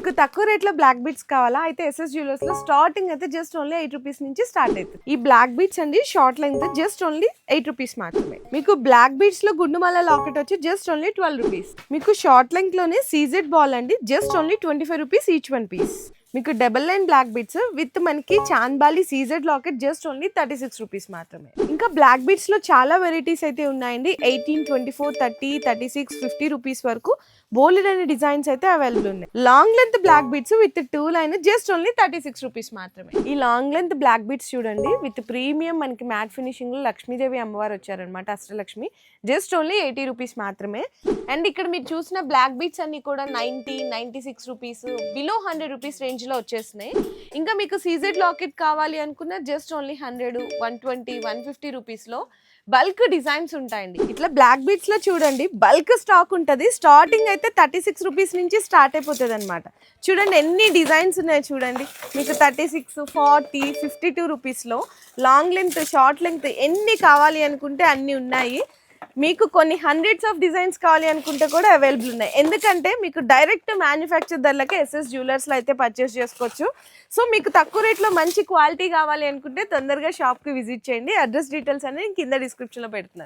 మీకు తక్కువ రేట్ లో బ్లాక్ బీట్స్ కావాలా అయితే ఎస్ఎస్ జ్యువెలర్స్ లో స్టార్టింగ్ అయితే జస్ట్ ఓన్లీ 8 రూపీస్ నుంచి స్టార్ట్ అవుతుంది. ఈ బ్లాక్ బీట్స్ అండి short length just only 8 rupees మాత్రమే. మీకు బ్లాక్ బీట్స్ లో గుండుమల్ల లాకెట్ వచ్చి జస్ట్ ఓన్లీ 12 రూపీస్. మీకు షార్ట్ లెంగ్త్ లోనే సీజెడ్ బాల్ అండి just only 25 rupees each one piece. మీకు double line black beads with మనకి chandbali CZ locket just only 36 rupees మాత్రమే. ఇంకా బ్లాక్ బీట్స్ లో చాలా వెరైటీస్ అయితే ఉన్నాయండి. 18, 24, 30, 36, 50 రూపీస్ వరకు బోల్డ్ అనే డిజైన్స్ అయితే అవైలబుల్ ఉన్నాయి. Long length black beads with 2 line just only 36 rupees మాత్రమే. ఈ లాంగ్ లెంత్ బ్లాక్ బీట్స్ చూడండి విత్ ప్రీమియం మనకి మ్యాట్ ఫినిషింగ్ లో లక్ష్మీదేవి అమ్మవారు వచ్చారనమాట, అష్టలక్ష్మి, జస్ట్ ఓన్లీ 80 రూపీస్ మాత్రమే. అండ్ ఇక్కడ మీరు చూసిన బ్లాక్ బీట్స్ అన్ని కూడా 90, 96 రూపీస్ బిలో 100 రూపీస్ రేంజ్ లో వచ్చేస్తున్నాయి. ఇంకా మీకు సీజెడ్ లాకెట్ కావాలి అనుకున్న జస్ట్ ఓన్లీ 100, 120, 150 రూపీస్ లో బల్క్ డిజైన్స్ ఉంటాయండి. ఇట్లా బ్లాక్ బీట్స్ లో చూడండి బల్క్ స్టాక్ ఉంటుంది. స్టార్టింగ్ అయితే 36 రూపీస్ నుంచి స్టార్ట్ అయిపోతుంది అనమాట. చూడండి ఎన్ని డిజైన్స్ ఉన్నాయో చూడండి. మీకు 36, 40, 52 రూపీస్ లో లాంగ్ లెంత్, షార్ట్ లెంత్ ఎన్ని కావాలి అనుకుంటే అన్ని ఉన్నాయి. మీకు కొన్ని హండ్రెడ్స్ ఆఫ్ డిజైన్స్ కావాలి అనుకుంటే కూడా అవైలబుల్ ఉన్నాయి. ఎందుకంటే మీకు డైరెక్ట్ మ్యానుఫ్యాక్చర్ ధరలకే ఎస్ఎస్ జ్యువెలర్స్లో అయితే పర్చేస్ చేసుకోవచ్చు. సో మీకు తక్కువ రేట్లో మంచి క్వాలిటీ కావాలి అనుకుంటే తొందరగా షాప్కి విజిట్ చేయండి. అడ్రస్ డీటెయిల్స్ అనేది కింద డిస్క్రిప్షన్లో పెడుతున్నాను.